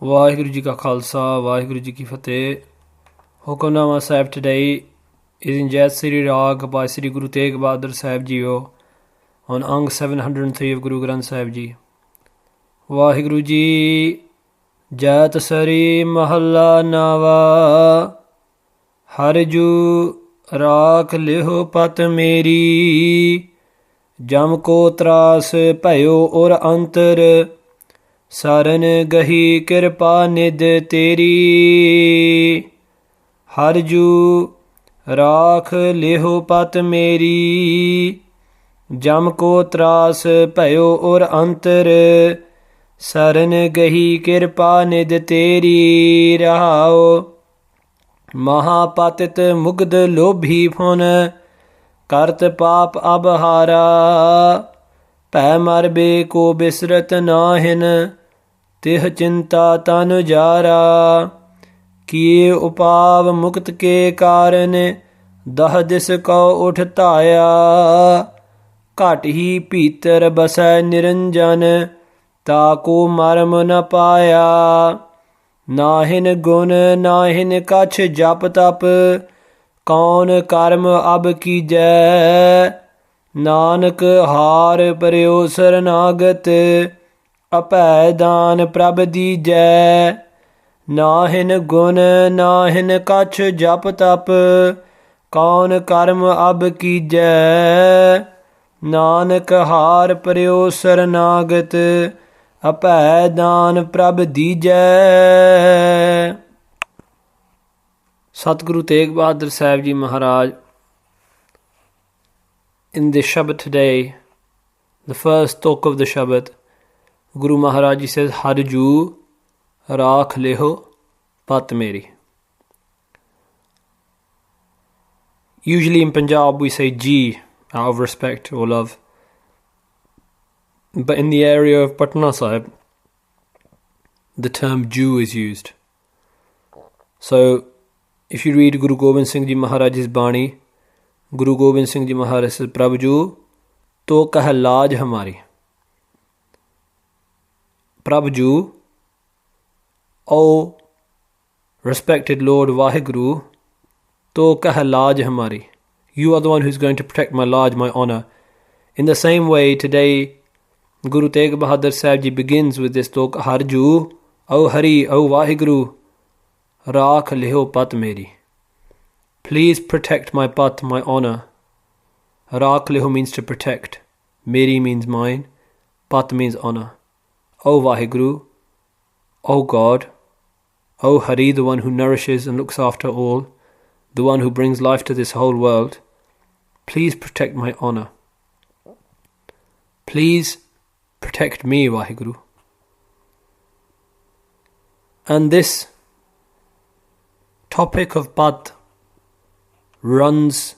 ਵਾਹਿਗੁਰੂ ਜੀ ਕਾ ਖਾਲਸਾ ਵਾਹਿਗੁਰੂ ਜੀ ਕੀ ਫਤਿਹ। ਹੁਕਮਨਾਮਾ ਸਾਹਿਬ today is in JAITSREE Rag by Sri Guru Tegh Bahadur Sahib Jio on Ang 703 of Guru Granth Sahib Ji। Waheguru ji. Jaitsri ਮਹੱਲਾ ਨਾਵਾ। ਹਰਿ ਜੂ ਰਾਖ ਲਿਹੁ ਪਤ ਮੇਰੀ। ਜਮ ਕੋ ਤਰਾਸ ਭਇਓ ਔਰ ਅੰਤਰ। ਸਰਨ ਗਹੀ ਕਿਰਪਾ ਨਿਧ ਤੇਰੀ। ਹਰਿ ਜੂ ਰਾਖ ਲਿਹੁ ਪਤ ਮੇਰੀ। ਜਮ ਕੋ ਤਰਾਸ ਭਇਓ ਔਰ ਅੰਤਰ। ਸਰਨ ਗਹੀ ਕਿਰਪਾ ਨਿਧ ਤੇਰੀ। ਰਹਾਉ ਮਹਾਪਤਿਤ ਮੁਗਧ ਲੋਭੀ ਫੁਨ। ਕਰਤ ਪਾਪ ਅਬਹਾਰਾ। ਭੈ ਮਰਬੇ ਕੋ ਬਿਸਰਤ ਨਾਹਿਨ। ਤਿਹ ਚਿੰਤਾ ਤਨ ਜਾਰਾ। ਕੀਏ ਉਪਾਵ ਮੁਕਤ ਕੇ ਕਾਰਨ। ਦਹ ਦਿਸ ਕਉ ਉਠ ਧਾਇਆ। ਘਟ ਹੀ ਭੀਤਰ ਬਸੈ ਨਿਰੰਜਨ। ਤਾਕੋ ਮਰਮ ਨ ਪਾਇਆ। ਨਾਹਿਨ ਗੁਣ ਨਾਹਿਨ ਕਛ ਜਪ ਤਪ। ਕੌਣ ਕਰਮ ਅਬ ਕੀਜੈ। ਨਾਨਕ ਹਾਰ ਪਰਿਓ ਸਰਨਾਗਤ। ਅਭੈ ਦਾਨ ਪ੍ਰਭ ਦੀਜੈ। ਨਾਹਿਨ ਗੁਣ ਨਾਹਿਨ ਕਛ ਜਪ ਤਪ। ਕੌਣ ਕਰਮ ਅਬ ਕੀਜੈ। ਨਾਨਕ ਹਾਰ ਪਰਿਓ ਸਰਨਾਗਤ। ਅਭੈ ਦਾਨ ਪ੍ਰਭ ਦੀਜੈ। ਸਤਿਗੁਰੂ ਤੇਗ ਬਹਾਦਰ ਸਾਹਿਬ ਜੀ ਮਹਾਰਾਜ, in the Shabad today, the first talk of the Shabad, Guru Maharaj Ji says, Har ju rakh leho pat meri. Usually in Punjab we say ji out of respect or love. But in the area of Patna Sahib, the term Jew is used. So, if you read Guru Gobind Singh Ji Maharaj's Bani, Guru Gobind Singh Ji Maharaj says, Prabhu Ju, to kah laaj hamari. Prabhu Ju, O respected Lord Vaheguru, to kah laaj hamari. You are the one who's going to protect my laaj, my honour. In the same way, today, Guru Tegh Bahadur Sahib Ji begins with this talk, Har Ju, O Hari, O Vaheguru, Rakh liho pat meri. Please protect my pat, my honour. Rakh liho means to protect. Meri means mine. Pat means honour. O Vaheguru, O God, O Hari, the one who nourishes and looks after all, the one who brings life to this whole world, please protect my honour. Please protect me, Vaheguru. And this topic of pat runs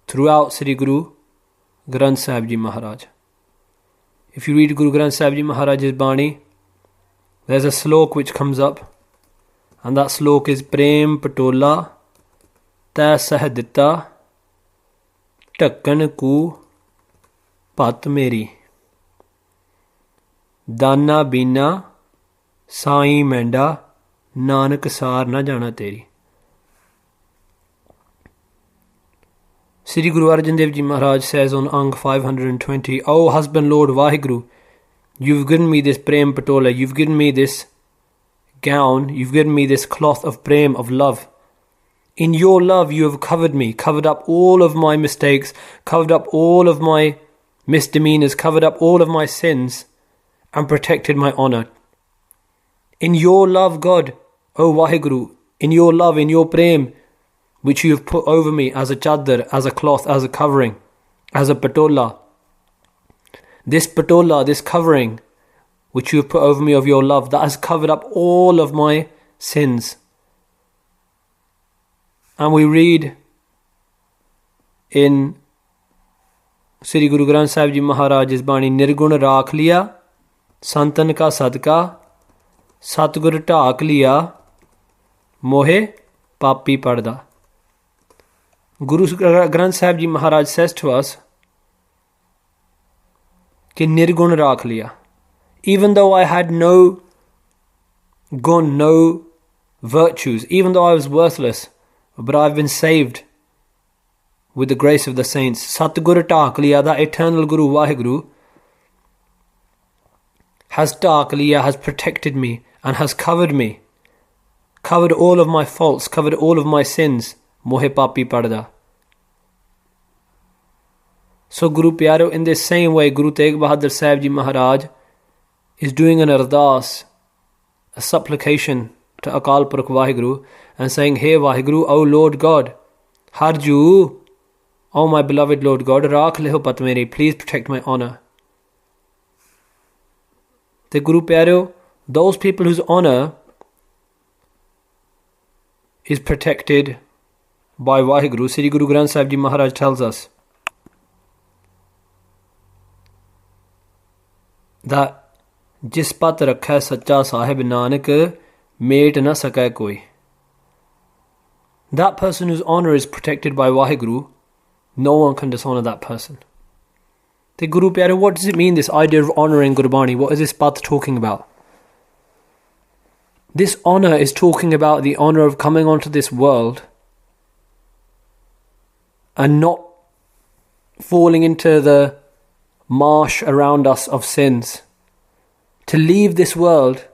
throughout Sri Guru Granth Sahib Ji Maharaj. If you read Guru Granth Sahib Ji Maharaj's Bani, there's a slok which comes up, and that slok is Prem Patola Tੈ Sah Ditta Takkan Ku Pat Meri. Dana Bina Sai Menda Nanak Sar Na Jana Teri. Sri Guru Arjan Dev Ji Maharaj says on Ang 520, O husband Lord Vaheguru, you've given me this Prem Patola, you've given me this gown, you've given me this cloth of Prem, of love. In your love you have covered me, covered up all of my mistakes, covered up all of my misdemeanors, covered up all of my sins, and protected my honour. In your love, God, O Vaheguru, in your love, in your Prem, which you have put over me as a chadar, as a cloth, as a covering, as a patola. This patola, this covering, which you have put over me of your love, that has covered up all of my sins. And we read in Sri Guru Granth Sahib Ji Maharaj's Bani, Nirgun rakh liya, santan ka sadka, Satgur ਢਾਕ ਲਿਆ ਮੋਹੇ ਪਾਪੀ ਪੜਦਾ. Guru Granth Sahib Ji Maharaj says to us कि निर्गुण राख लिया. Even though I had no gun, no virtues, even though I was worthless, but I've been saved with the grace of the saints. Satguru ਢਾਕ ਲਿਆ, the eternal Guru Vaheguru has ਢਾਕ ਲਿਆ, has protected me and has covered me, covered all of my faults, covered all of my sins. Mohe papi parda. So Guru Pyaro, in this same way, Guru Tegh Bahadur Sahib Ji Maharaj is doing an ardas, a supplication to Akal Purkh Vaheguru, and saying, Hey Vaheguru, O Lord God, Harju, O my beloved Lord God, Rakh leho pat meri, please protect my honour. The Guru Pyaro, those people whose honour is protected by Vaheguru, Sri Guru Granth Sahib Ji Maharaj tells us that जिस पत रखै सच्चा Sahib Nanak met न सकै कोई. That person whose honour is protected by Vaheguru, no one can dishonour that person. The Guru Pyaro, what does it mean, this idea of honour in Gurbani? What is this path talking about? This honour is talking about the honour of coming onto this world and not falling into the marsh around us of sins. To leave this world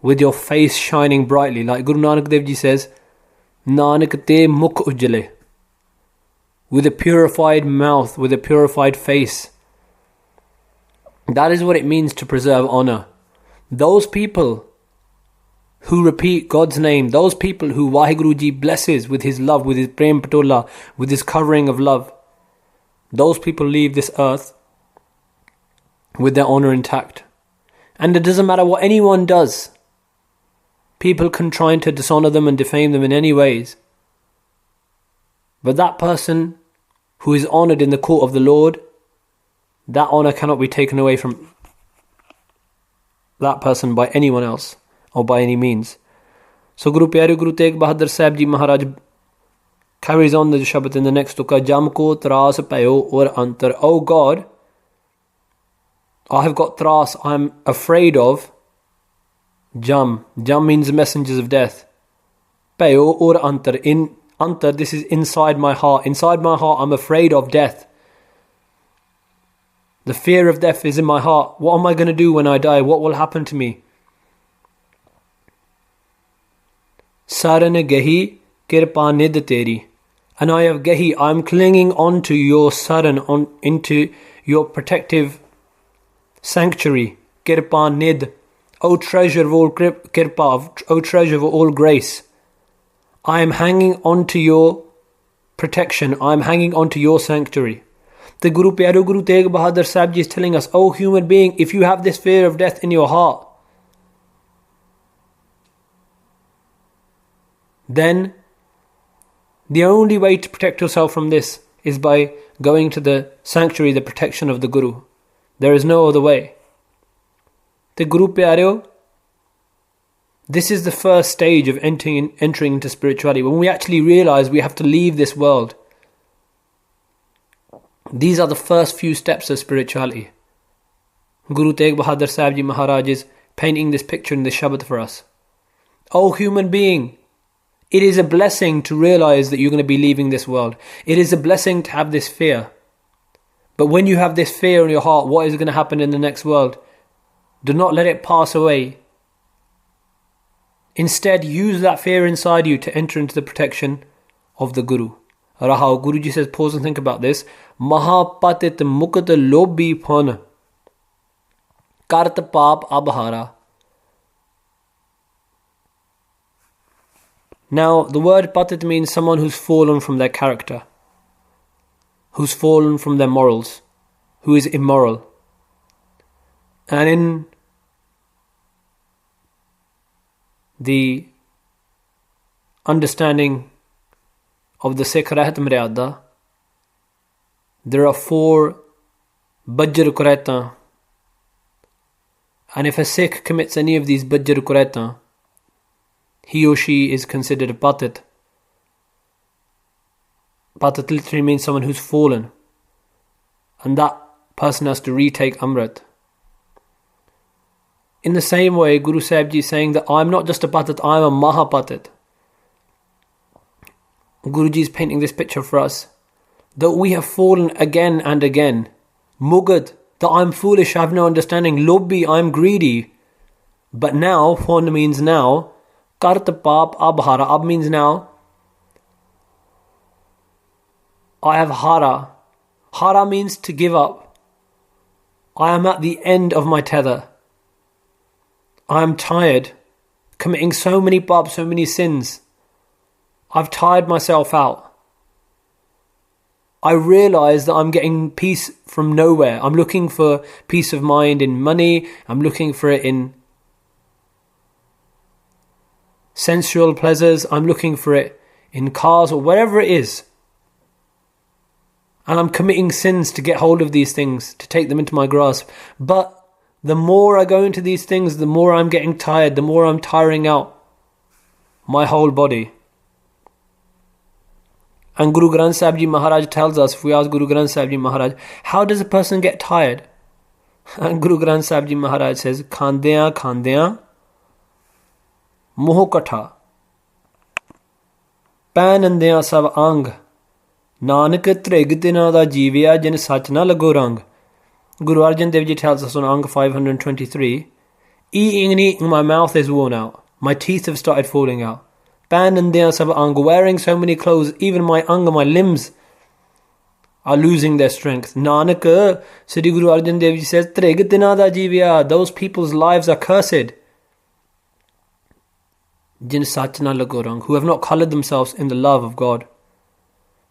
with your face shining brightly. Like Guru Nanak Dev Ji says, Nanak te mukh ujjale. With a purified mouth, with a purified face. That is what it means to preserve honour. Those people who repeat God's name, those people who Vaheguru Ji blesses with his love, with his prem patola, with his covering of love, those people leave this earth with their honour intact. And it doesn't matter what anyone does. People can try to dishonour them and defame them in any ways. But that person who is honoured in the court of the Lord, that honour cannot be taken away from that person by anyone else or by any means. So Guru Pyare Guru Tegh Bahadur Sahib Ji Maharaj carries on the Shabad in the next tukka, Jam ko tras payo or antar. Oh God, I have got thras, I am afraid of Jam. Jam means messengers of death. Payo or antar. In antar, this is inside my heart. Inside my heart, I'm afraid of death. The fear of death is in my heart. What am I going to do when I die? What will happen to me? Saran gehi kirpa nid teri. And I have gehi, I am clinging on to your saran, into your protective sanctuary, kirpa nid, O treasure of all kirpa, O treasure of all grace. I am hanging on to your protection, I am hanging on to your sanctuary. The Guru Pyaro Guru Tegh Bahadur Sahib Ji is telling us, O human being, if you have this fear of death in your heart, then the only way to protect yourself from this is by going to the sanctuary, the protection of the Guru. There is no other way. The Guru Pyareo, this is the first stage of entering into spirituality. When we actually realize we have to leave this world, these are the first few steps of spirituality. Guru Tegh Bahadur Sahib Ji Maharaj is painting this picture in the Shabad for us. O human being, it is a blessing to realize that you're going to be leaving this world. It is a blessing to have this fear. But when you have this fear in your heart, what is going to happen in the next world? Do not let it pass away. Instead, use that fear inside you to enter into the protection of the Guru. Rahao, Guruji says, pause and think about this. Mahapatit mukat lobhi phon kart paap abhara. Now, the word patit means someone who's fallen from their character, who's fallen from their morals, who is immoral. And in the understanding of the Sikh Rahat Maryada, there are 4 Bajjar Kuraitan. And if a Sikh commits any of these Bajjar Kuraitan, he or she is considered a patit. Patit literally means someone who's fallen. And that person has to retake Amrit. In the same way, Guru Sahib Ji is saying that I'm not just a patit, I'm a mahapatit. Guruji is painting this picture for us, that we have fallen again and again. Mugad, that I'm foolish, I have no understanding. Lobbi, I'm greedy. But now, Hon means now. Kart Pap Abhara, Ab means now. I have hara. Hara means to give up. I am at the end of my tether. I am tired, committing so many paps, so many sins. I've tired myself out. I realize that I'm getting peace from nowhere. I'm looking for peace of mind in money. I'm looking for it in sensual pleasures. I'm looking for it in cars or wherever it is. And I'm committing sins to get hold of these things, to take them into my grasp. But the more I go into these things, the more I'm getting tired, the more I'm tiring out my whole body. And Guru Granth Sahib Ji Maharaj tells us, if we ask Guru Granth Sahib Ji Maharaj, how does a person get tired? And Guru Granth Sahib Ji Maharaj says, Khandeyan khandeyan moh katha painandeyan sab ang Nanak trig dina da jeevya jin sach na lago rang. Guru Arjan Dev Ji tells us on Ang 523, eating and eating, my mouth is worn out. My teeth have started falling out. Painandeyan sab ang, wearing so many clothes, even my anga, my limbs are losing their strength. Nanak, Sri Guru Arjan Dev Ji says, trig dina da jeevya, those people's lives are cursed. Jin sach na lago rang, who have not coloured themselves in the love of God.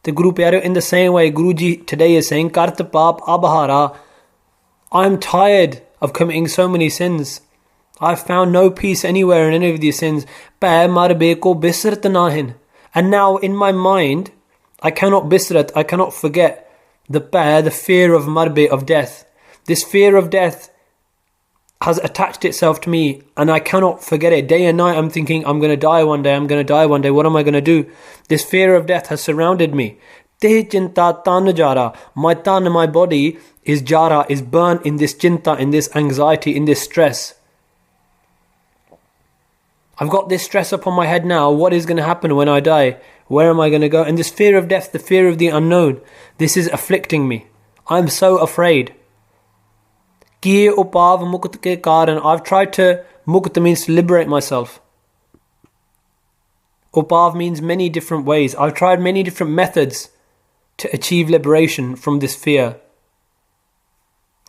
The Guru Pyareo, in the same way, Guruji today is saying, Kart Pap Abhara, I'm tired of committing so many sins. I've found no peace anywhere in any of these sins. Pay marbe ko bisrat nahin. And now in my mind, I cannot bisrat, I cannot forget the fear of marbe, of death. This fear of death has attached itself to me and I cannot forget it. Day and night I'm thinking, I'm going to die one day, I'm going to die one day, what am I going to do? This fear of death has surrounded me. Te chinta tan jara, my tan, my body is jara, is burnt in this chinta, in this anxiety, in this stress. I've got this stress upon my head now. What is going to happen when I die? Where am I going to go? And this fear of death, the fear of the unknown, this is afflicting me. I'm so afraid. Kiye upav mukt ke karan. I've tried to, mukt means to liberate myself. Upav means many different ways. I've tried many different methods to achieve liberation from this fear.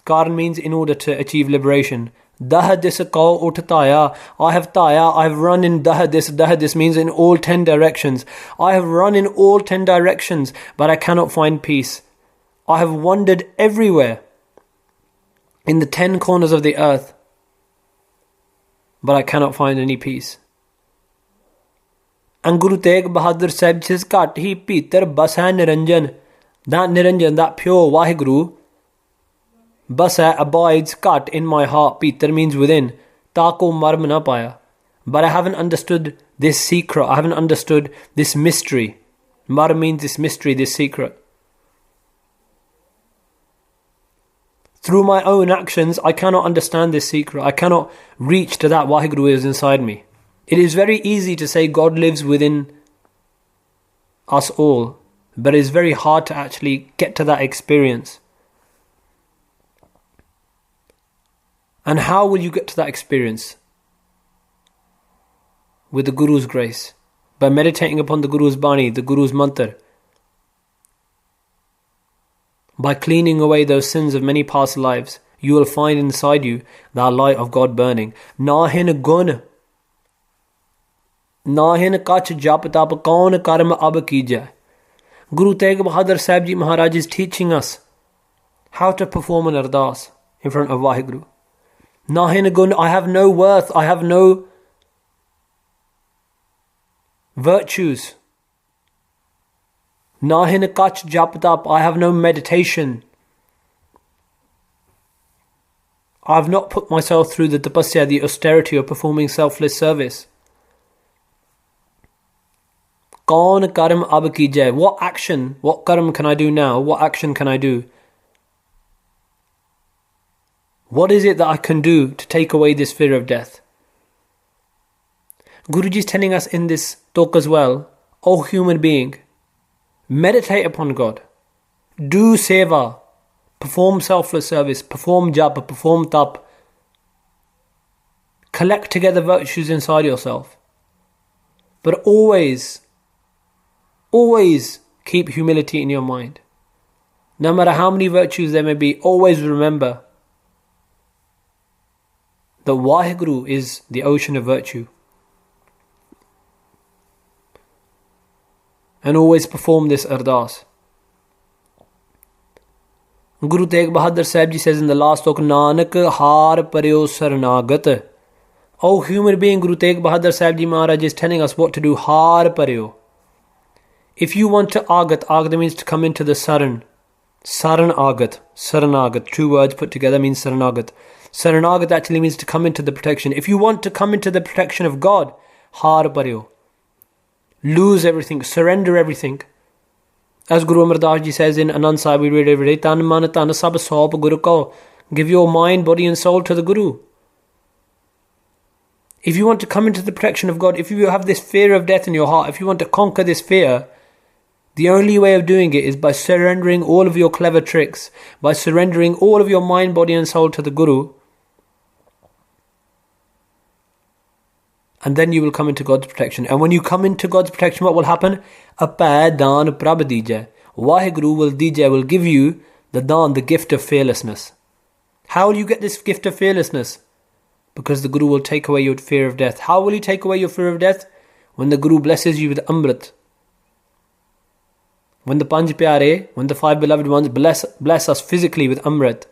Karan means in order to achieve liberation. Dah dis kau uthtaya. I have taya, I have run in dah this means in all 10 directions. I have run in all 10 directions, but I cannot find peace. I have wandered everywhere in the 10 corners of the earth, but I cannot find any peace. And Guru Tegh Bahadur Sahib says, Kat hi Peter bas hai Niranjan. That Niranjan, that pure Vaheguru, bas hai, abides, kat, in my heart. Peter means within. Tako marm na paya. But I haven't understood this secret. I haven't understood this mystery. Mar means this mystery, this secret. Through my own actions, I cannot understand this secret. I cannot reach to that Vaheguru is inside me. It is very easy to say God lives within us all, but it is very hard to actually get to that experience. And how will you get to that experience? With the Guru's grace, by meditating upon the Guru's Bani, the Guru's Mantra, by cleaning away those sins of many past lives. You will find inside you that light of God burning. Nahin gun, nahin kach jap tap kaun karm ab kija. Guru Tegh Bahadur Sahib Ji Maharaj is teaching us how to perform an ardas in front of Vaheguru. Nahin gun, I have no worth, I have no virtues. Nahin kach jap tap, I have no meditation. I have not put myself through the tapasya, the austerity of performing selfless service. Kaun karm ab kijai. What action, what karm can I do now? What action can I do? What is it that I can do to take away this fear of death? Guruji is telling us in this talk as well, O human being, meditate upon God, do seva, perform selfless service, perform japa, perform tap, collect together virtues inside yourself. But always keep humility in your mind. No matter how many virtues there may be, always remember that Waheguru is the ocean of virtue. And always perform this ardas. Guru Tegh Bahadur Sahib Ji says in the last talk, Nanak har paryo sarnagat. O human being, Guru Tegh Bahadur Sahib Ji Maharaj is telling us what to do. Har paryo. If you want to agat means to come into the saran. Saranagat, two words put together means saranagat. Saranagat actually means to come into the protection. If you want to come into the protection of God, har paryo. Lose everything, surrender everything. As Guru Amar Das Ji says in Anand Sahib, we read every day, Tan man tan sab saup Guru ko. Give your mind, body and soul to the Guru. If you want to come into the protection of God, if you have this fear of death in your heart, if you want to conquer this fear, the only way of doing it is by surrendering all of your clever tricks, by surrendering all of your mind, body and soul to the Guru. And then you will come into God's protection. And when you come into God's protection, what will happen? Apay daan prabh dija. Waheguru will give you the daan, the gift of fearlessness. How will you get this gift of fearlessness? Because the Guru will take away your fear of death. How will he take away your fear of death? When the Guru blesses you with Amrit. When the Panj Pyare, when the five beloved ones bless us physically with Amrit.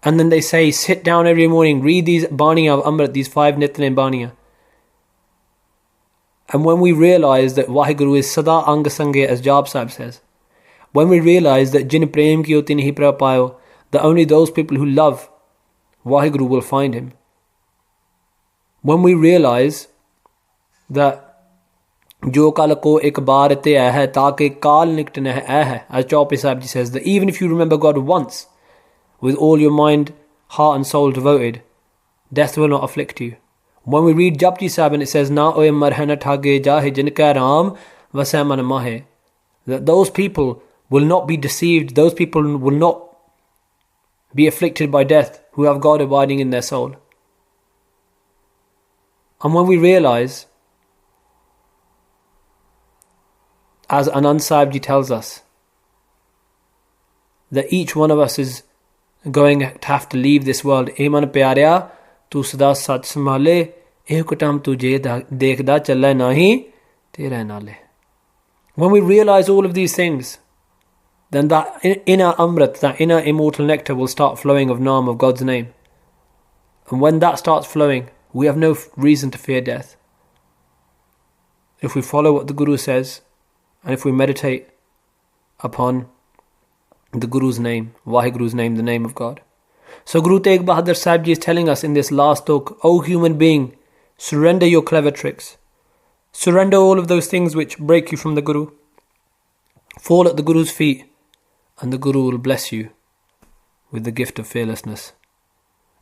And then they say, sit down every morning, read these Baniya of Amrit, these 5 Nitnem Baniya. And when we realize that Waheguru is Sada Anga Sange, as Jab Sahib says, when we realize that Jin Prem Kiyo Tin Hi Prapayo, that only those people who love Waheguru will find him. When we realize that Jo kal ko ek baar te aaya hai, taake kaal nikt na aaya hai, as Chaupai Sahib Ji says, that even if you remember God once, with all your mind, heart and soul devoted, death will not afflict you. When we read Japji Sahib and it says, Na oye marhana thage jahe jinka ram vasai man mahe, that those people will not be deceived, those people will not be afflicted by death who have God abiding in their soul. And when we realize, as Anand Sahib Ji tells us, that each one of us is going to have to leave this world. Eman pyarya, tu sada sach samale, eh kutam tujhe dekhda challa nahi tera nale. When we realize all of these things, then that inner Amrit, that inner immortal nectar will start flowing of Naam, of God's name. And when that starts flowing, we have no reason to fear death. If we follow what the Guru says, and if we meditate upon the Guru's name, Waheguru's name, the name of God. So Guru Tegh Bahadur Sahib Ji is telling us in this last talk, O human being, surrender your clever tricks. Surrender all of those things which break you from the Guru. Fall at the Guru's feet, and the Guru will bless you with the gift of fearlessness.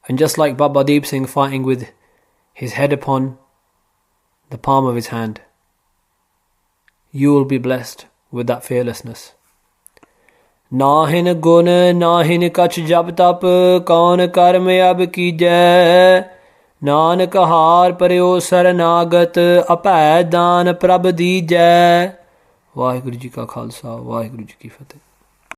And just like Baba Deep Singh fighting with his head upon the palm of his hand, you will be blessed with that fearlessness. Nahin gun, nahin kach jab tap, kaun karm ab kijai. Nanak har paryo saranagat, apay daan prabh dijai. Waheguru Ji ka Khalsa, Waheguru Ji ki Fateh.